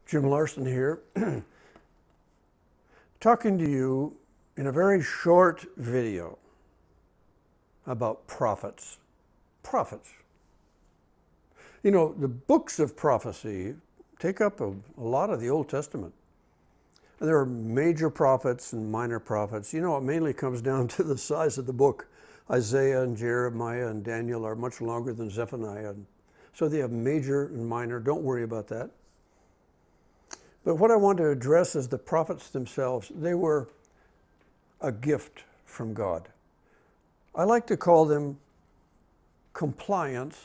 Jim Larson here, talking to you in a very short video about prophets. Prophets. You know, the books of prophecy take up a lot of the Old Testament. And there are major prophets and minor prophets. You know, it mainly comes down to the size of the book. Isaiah and Jeremiah and Daniel are much longer than Zephaniah. So they have major and minor. Don't worry about that. But what I want to address is the prophets themselves. They were a gift from God. I like to call them compliance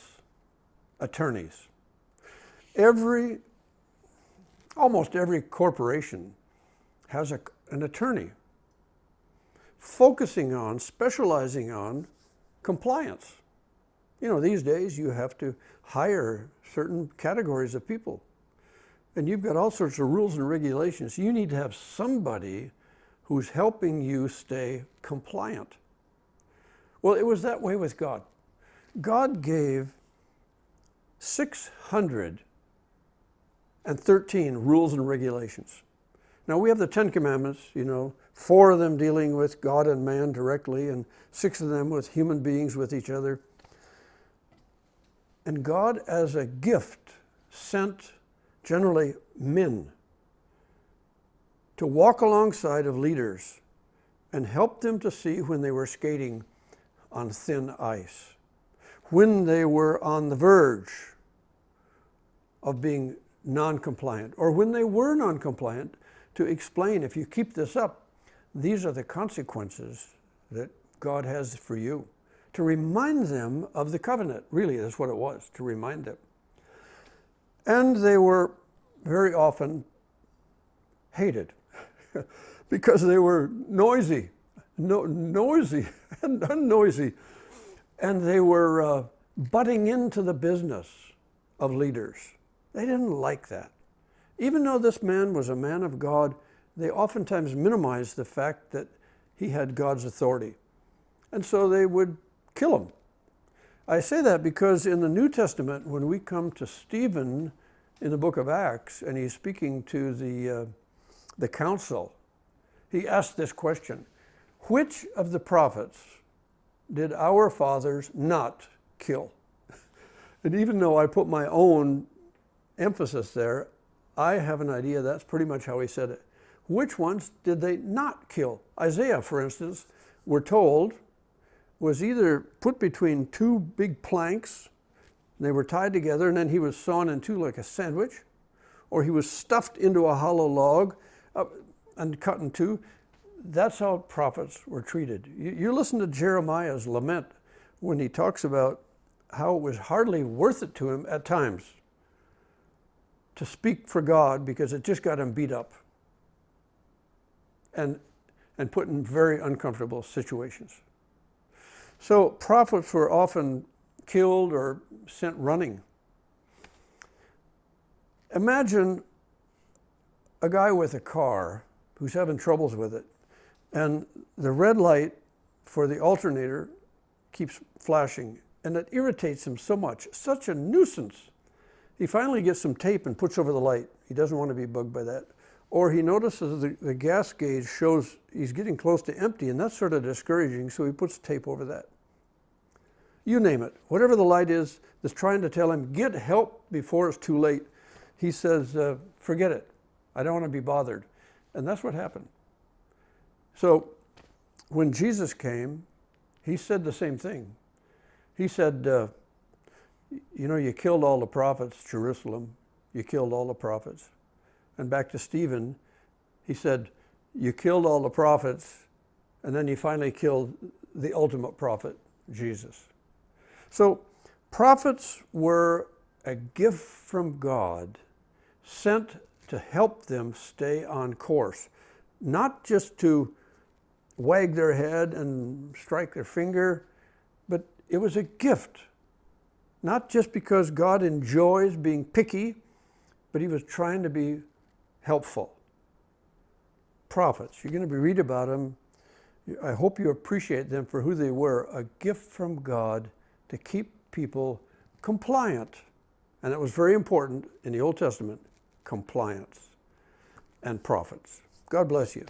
attorneys. Almost every corporation has an attorney specializing on compliance. You know, these days you have to hire certain categories of people. And you've got all sorts of rules and regulations. You need to have somebody who's helping you stay compliant. Well, it was that way with God. God gave 613 rules and regulations. Now, we have the 10 Commandments, 4 of them dealing with God and man directly, and 6 of them with human beings with each other. And God, as a gift, sent generally men to walk alongside of leaders and help them to see when they were skating on thin ice, when they were on the verge of being non-compliant, or when they were non-compliant, to explain, if you keep this up, these are the consequences that God has for you. To remind them of the covenant. Really, that's what it was, to remind them. And they were very often hated because they were noisy and unnoisy. And they were butting into the business of leaders. They didn't like that. Even though this man was a man of God, they oftentimes minimized the fact that he had God's authority. And so they would kill him. I say that because in the New Testament, when we come to Stephen in the book of Acts, and he's speaking to the council, he asked this question: which of the prophets did our fathers not kill? And even though I put my own emphasis there, I have an idea that's pretty much how he said it. Which ones did they not kill? Isaiah, for instance, we're told, was either put between 2 big planks, they were tied together, and then he was sawn in 2 like a sandwich, or he was stuffed into a hollow log and cut in 2. That's how prophets were treated. You listen to Jeremiah's lament when he talks about how it was hardly worth it to him at times to speak for God because it just got him beat up and put in very uncomfortable situations. So prophets were often killed or sent running. Imagine a guy with a car who's having troubles with it, and the red light for the alternator keeps flashing, and it irritates him so much, such a nuisance. He finally gets some tape and puts over the light. He doesn't want to be bugged by that. Or he notices the gas gauge shows he's getting close to empty, and that's sort of discouraging, so he puts tape over that. You name it. Whatever the light is that's trying to tell him, get help before it's too late, he says, forget it. I don't want to be bothered. And that's what happened. So when Jesus came, he said the same thing. He said, you killed all the prophets, Jerusalem. You killed all the prophets. And back to Stephen, he said, you killed all the prophets, and then you finally killed the ultimate prophet, Jesus. So prophets were a gift from God sent to help them stay on course, not just to wag their head and strike their finger, but it was a gift, not just because God enjoys being picky, but he was trying to be helpful. Prophets, you're going to read about them. I hope you appreciate them for who they were, a gift from God to keep people compliant. And it was very important in the Old Testament compliance and profits. God bless you.